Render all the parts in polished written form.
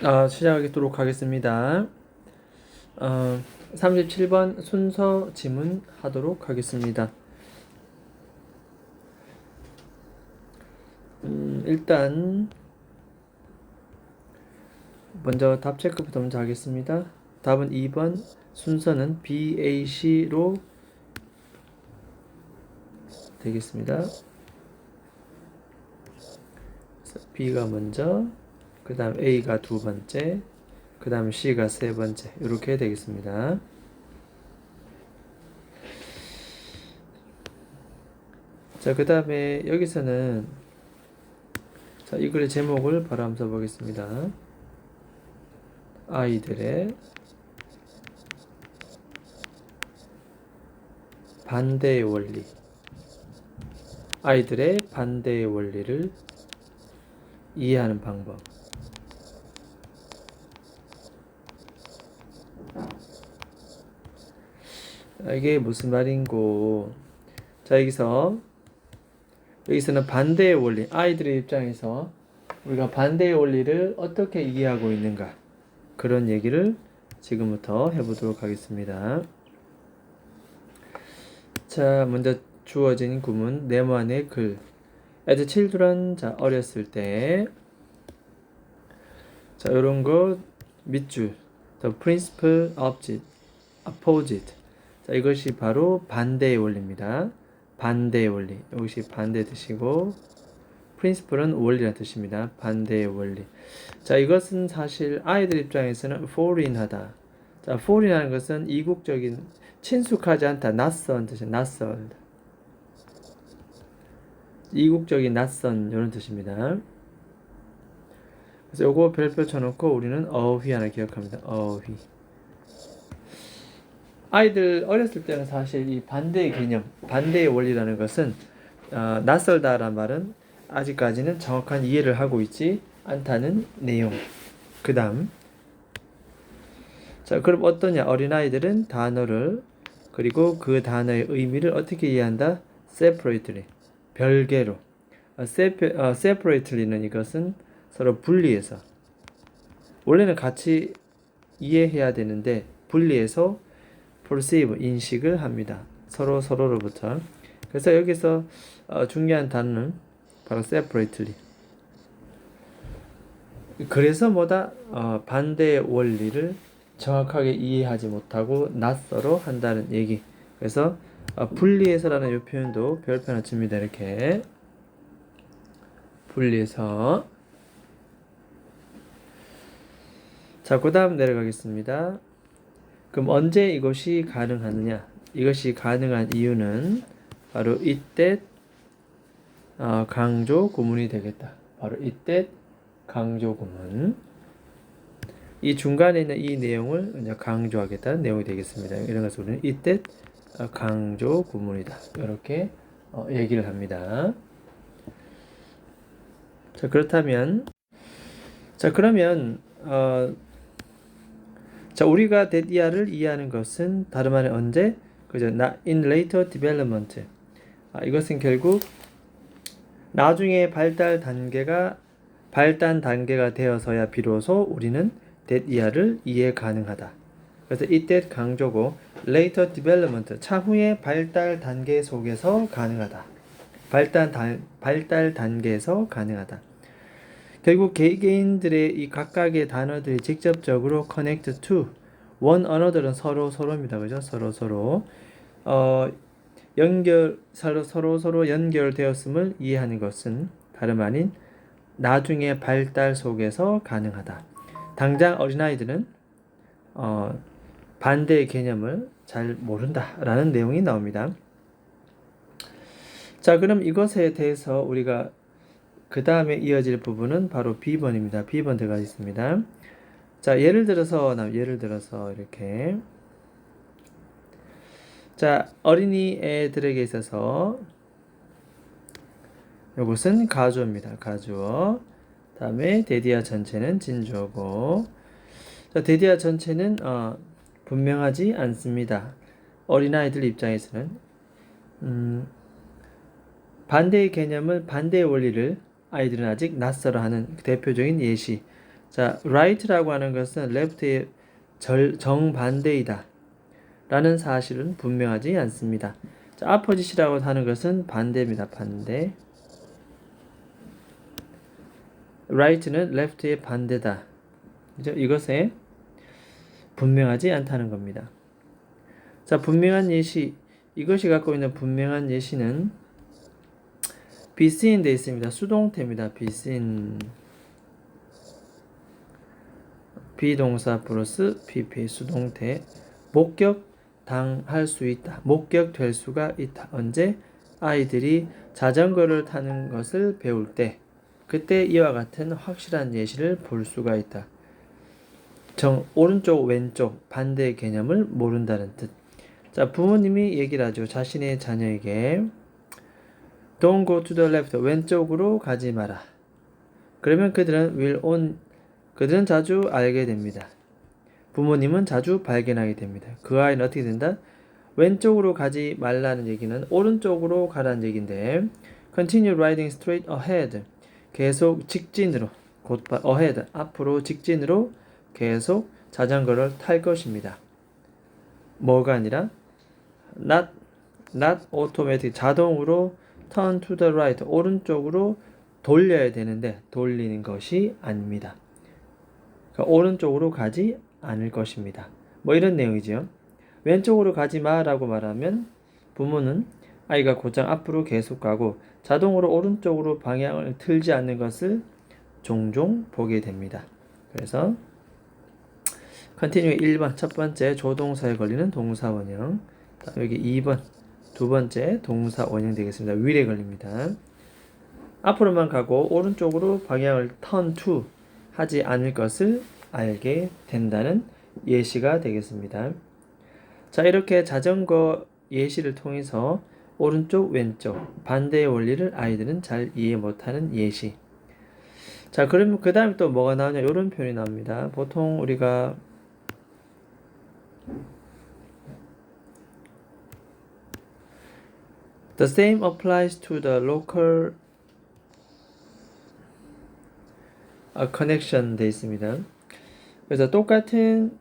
시작하도록 하겠습니다. 37번 순서 지문 하도록 하겠습니다. 일단 먼저 답 체크부터 먼저 하겠습니다. 답은 2번, 순서는 BAC로 되겠습니다. B가 먼저, 그 다음 A가 두 번째, 그 다음 C가 세 번째, 이렇게 되겠습니다. 자, 그 다음에 여기서는 이 글의 제목을 바로 한번 써보겠습니다. 아이들의 반대의 원리. 아이들의 반대의 원리를 이해하는 방법. 이게 무슨 말인고? 자, 여기서는 반대의 원리, 아이들의 입장에서 우리가 반대의 원리를 어떻게 이해하고 있는가, 그런 얘기를 지금부터 해보도록 하겠습니다. 자, 먼저 주어진 구문, 네모안의 글. As children, 자, 어렸을 때. 자, 요런 거 밑줄, the principle opposite. 자, 이것이 바로 반대의 원리입니다. 반대의 원리. 이것이 반대 뜻이고, principle은 원리라는 뜻입니다. 반대의 원리. 자, 이것은 사실 아이들 입장에서는 foreign하다. 자, foreign하는 것은 이국적인, 친숙하지 않다, 낯선 뜻이에요. 낯선. 이국적인 낯선, 이런 뜻입니다. 그래서 요거 별표 쳐놓고 우리는 어휘 하나 기억합니다. 어휘. 아이들 어렸을 때는 사실 이 반대의 개념, 반대의 원리라는 것은 낯설다라는 말은 아직까지는 정확한 이해를 하고 있지 않다는 내용. 그 다음, 자, 그럼 어떠냐? 어린아이들은 단어를, 그리고 그 단어의 의미를 어떻게 이해한다? separately, 별개로. separately는 이것은 서로 분리해서, 원래는 같이 이해해야 되는데 분리해서 perceive, 인식을 합니다. 서로로부터. 그래서 여기서 중요한 단어는 바로 separately. 그래서 반대의 원리를 정확하게 이해하지 못하고 낯설어 한다는 얘기. 그래서 분리해서라는 이 표현도 별표 하나 칩니다. 이렇게 분리해서. 자, 그 다음 내려가겠습니다. 그럼 언제 이것이 가능하느냐? 이것이 가능한 이유는 바로 이때 강조 구문이 되겠다. 바로 이때 강조 구문. 이 중간에 있는 이 내용을 이제 강조하겠다는 내용이 되겠습니다. 이런 것을 우리는 이때 강조 구문이다. 이렇게 얘기를 합니다. 자, 그렇다면, 그러면 우리가 데디아를 이해하는 것은 다름 아닌 언제? 그죠? in later development. 이것은 결국 나중에 발달 단계가 되어서야 비로소 우리는 데디아를 이해 가능하다. 그래서 이때 강조고, later development, 차후의 발달 단계 속에서 가능하다. 발달 단계에서 가능하다. 결국 개개인들의 이 각각의 단어들이 직접적으로 connect to one another는 서로입니다. 그죠? 서로 서로 연결되었음을 이해하는 것은 다름 아닌 나중에 발달 속에서 가능하다. 당장 어린아이들은 반대의 개념을 잘 모른다라는 내용이 나옵니다. 자, 그럼 이것에 대해서 우리가 그 다음에 이어질 부분은 바로 B번입니다. B번 들어가 있습니다. 자, 예를 들어서 이렇게, 자, 어린이 애들에게 있어서 이것은 가주어입니다. 가주어. 다음에 데디아 전체는 진주어고, 자, 데디아 전체는 분명하지 않습니다. 어린아이들 입장에서는 반대의 개념을, 반대의 원리를 아이들은 아직 낯설어하는 대표적인 예시. 자, right라고 하는 것은 left의 정반대이다 라는 사실은 분명하지 않습니다. 자, opposite이라고 하는 것은 반대입니다. 반대. right는 left의 반대다. 그죠? 이것에 분명하지 않다는 겁니다. 자, 분명한 예시. 이것이 갖고 있는 분명한 예시는 be seen 돼 있습니다. 수동태입니다. be seen. 비동사 플러스 pp 수동태. 목격 당할 수 있다. 목격될 수가 있다. 언제? 아이들이 자전거를 타는 것을 배울 때, 그때 이와 같은 확실한 예시를 볼 수가 있다. 오른쪽 왼쪽 반대의 개념을 모른다는 뜻. 자, 부모님이 얘기를 하죠. 자신의 자녀에게 Don't go to the left. 왼쪽으로 가지 마라. 그러면 그들은 자주 알게 됩니다. 부모님은 자주 발견하게 됩니다. 그 아이는 어떻게 된다? 왼쪽으로 가지 말라는 얘기는 오른쪽으로 가라는 얘기인데, continue riding straight ahead. 계속 직진으로, ahead, 앞으로 직진으로 계속 자전거를 탈 것입니다. 뭐가 아니라 not automatic, 자동으로 turn to the right, 오른쪽으로 돌려야 되는데 돌리는 것이 아닙니다. 그러니까 오른쪽으로 가지 않을 것입니다. 뭐 이런 내용이죠. 왼쪽으로 가지 마라고 말하면 부모는 아이가 곧장 앞으로 계속 가고 자동으로 오른쪽으로 방향을 틀지 않는 것을 종종 보게 됩니다. 그래서 continue 1번 첫 번째 조동사에 걸리는 동사 원형, 여기 2번 두 번째 동사 원형 되겠습니다. will에 걸립니다. 앞으로만 가고 오른쪽으로 방향을 turn to 하지 않을 것을 알게 된다는 예시가 되겠습니다. 자, 이렇게 자전거 예시를 통해서 오른쪽 왼쪽 반대의 원리를 아이들은 잘 이해 못하는 예시. 자, 그러면 그 다음에 또 뭐가 나오냐, 이런 표현이 나옵니다. 보통 우리가 The same applies to the local connection 돼 있습니다. 그래서 똑같은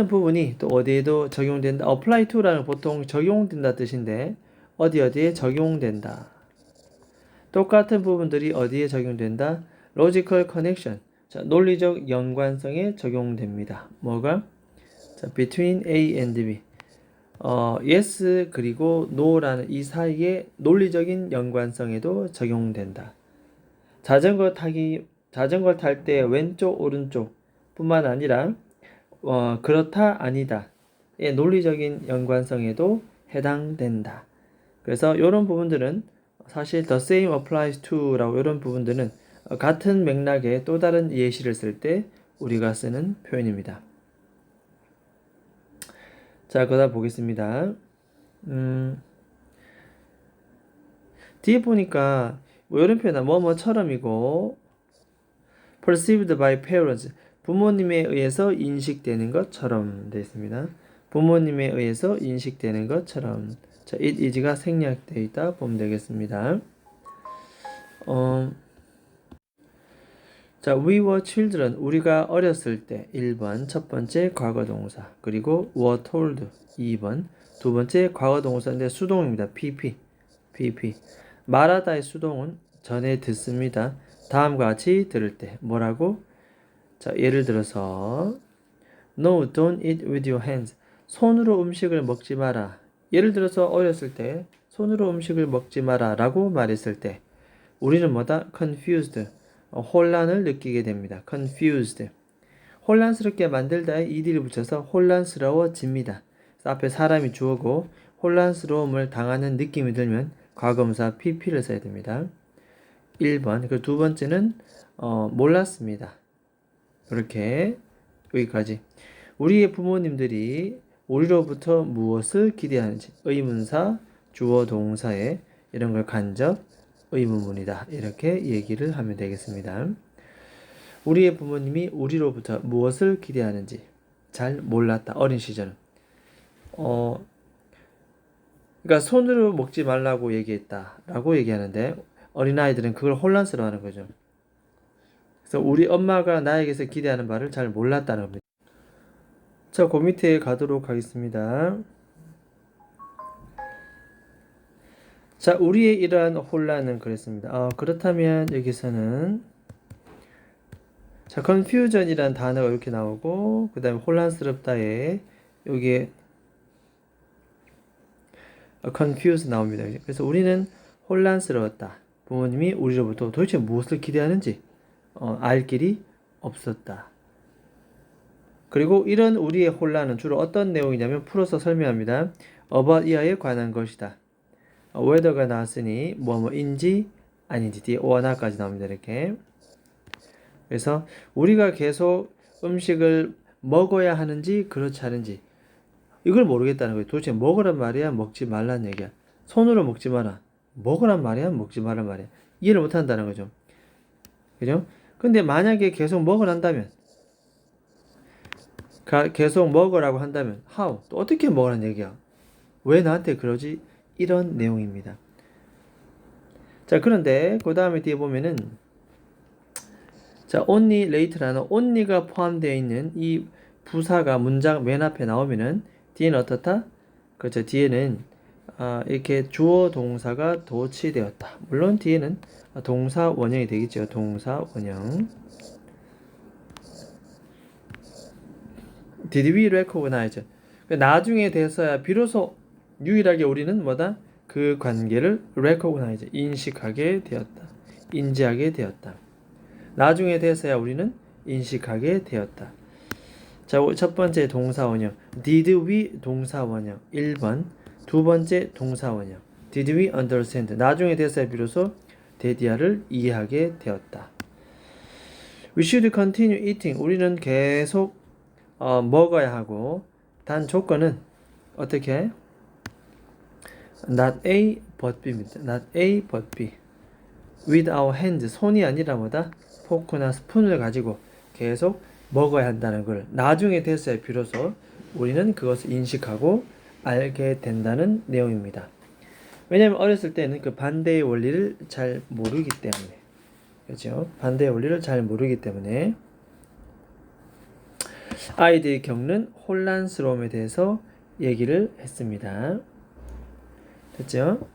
부분이 또 어디에도 적용된다. apply to라는 보통 적용된다 뜻인데 어디에 적용된다. 똑같은 부분들이 어디에 적용된다? logical connection. 자, 논리적 연관성에 적용됩니다. 뭐가? 자, between A and B. yes 그리고 no라는 이 사이의 논리적인 연관성에도 적용된다. 자전거 탈 때 왼쪽 오른쪽 뿐만 아니라 그렇다 아니다의 논리적인 연관성에도 해당된다. 그래서 이런 부분들은 사실 the same applies to라고 이런 부분들은 같은 맥락의 또 다른 예시를 쓸 때 우리가 쓰는 표현입니다. 자, 그다음 보겠습니다. 뒤에 보니까 뭐 이런 표현, 뭐뭐처럼이고 perceived by parents, 부모님에 의해서 인식되는 것처럼 되어 있습니다. 부모님에 의해서 인식되는 것처럼. 자, it is가 생략되어 있다 보면 되겠습니다. 자, we were children, 우리가 어렸을 때 1번 첫 번째 과거 동사, 그리고 were told 2번 두 번째 과거 동사인데 수동입니다. pp. 말하다의 수동은 전에 듣습니다. 다음과 같이 들을 때 뭐라고? 자, 예를 들어서 No, don't eat with your hands. 손으로 음식을 먹지 마라. 예를 들어서 어렸을 때 손으로 음식을 먹지 마라 라고 말했을 때 우리는 뭐다? confused. 혼란을 느끼게 됩니다. confused. 혼란스럽게 만들다에 ed를 붙여서 혼란스러워집니다. 앞에 사람이 주어고 혼란스러움을 당하는 느낌이 들면 과거분사 pp를 써야 됩니다. 1번. 그리고 두 번째는 몰랐습니다. 이렇게 여기까지. 우리의 부모님들이 우리로부터 무엇을 기대하는지 의문사 주어 동사에 이런 걸 간접 의문문이다. 이렇게 얘기를 하면 되겠습니다. 우리의 부모님이 우리로부터 무엇을 기대하는지 잘 몰랐다. 어린 시절은. 그러니까 손으로 먹지 말라고 얘기했다 라고 얘기하는데 어린아이들은 그걸 혼란스러워하는 거죠. 그래서 우리 엄마가 나에게서 기대하는 바를 잘 몰랐다는 겁니다. 자, 그 밑에 가도록 하겠습니다. 자, 우리의 이러한 혼란은 그랬습니다. 그렇다면 여기서는 자, confusion이라는 단어가 이렇게 나오고 그 다음에 혼란스럽다에 여기에 confuse 나옵니다. 그래서 우리는 혼란스러웠다. 부모님이 우리로부터 도대체 무엇을 기대하는지 알 길이 없었다. 그리고 이런 우리의 혼란은 주로 어떤 내용이냐면 풀어서 설명합니다. about 이하에 관한 것이다. whether가 나왔으니 뭐뭐인지 아닌지 뒤에 or not까지 나옵니다. 이렇게. 그래서 우리가 계속 음식을 먹어야 하는지 그렇지 않은지 이걸 모르겠다는 거예요. 도대체 먹으란 말이야 먹지 말란 얘기야. 손으로 먹지 마라. 먹으란 말이야 먹지 말란 말이야. 이해를 못 한다는 거죠. 그죠? 근데 만약에 계속 먹으란다면 계속 먹으라고 한다면 how? 또 어떻게 먹으란 얘기야? 왜 나한테 그러지? 이런 내용입니다. 자, 그런데 그 다음에 뒤에 보면은 자, only late라는 only가 포함되어 있는 이 부사가 문장 맨 앞에 나오면은 뒤에는 어떻다? 그렇죠. 뒤에는 이렇게 주어 동사가 도치되었다. 물론 뒤에는 동사 원형이 되겠죠. 동사 원형. Did we recognize? 나중에 돼서야 비로소 유일하게 우리는 뭐다? 그 관계를 recognize, 인식하게 되었다. 인지하게 되었다. 나중에 돼서야 우리는 인식하게 되었다. 자, 첫 번째 동사 원형. Did we 동사 원형 1번. 두 번째 동사 원형. Did we understand? 나중에 돼서야 비로소 데디아를 이해하게 되었다. We should continue eating. 우리는 계속 먹어야 하고 단 조건은 어떻게? Not A but B입니다. Not A but B. With our hands. 손이 아니라 뭐다? 포크나 스푼을 가지고 계속 먹어야 한다는 걸 나중에 됐어야 비로소 우리는 그것을 인식하고 알게 된다는 내용입니다. 왜냐하면 어렸을 때는 그 반대의 원리를 잘 모르기 때문에 그렇죠? 반대의 원리를 잘 모르기 때문에 아이들이 겪는 혼란스러움에 대해서 얘기를 했습니다. 됐죠?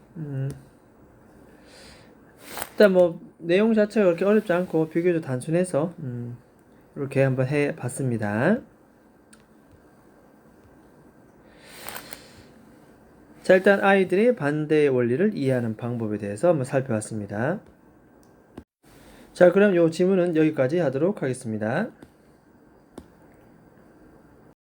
일단 뭐 내용 자체가 그렇게 어렵지 않고 비교적 단순해서 이렇게 한번 해봤습니다. 자, 일단 아이들의 반대의 원리를 이해하는 방법에 대해서 한번 살펴봤습니다. 자, 그럼 이 지문은 여기까지 하도록 하겠습니다.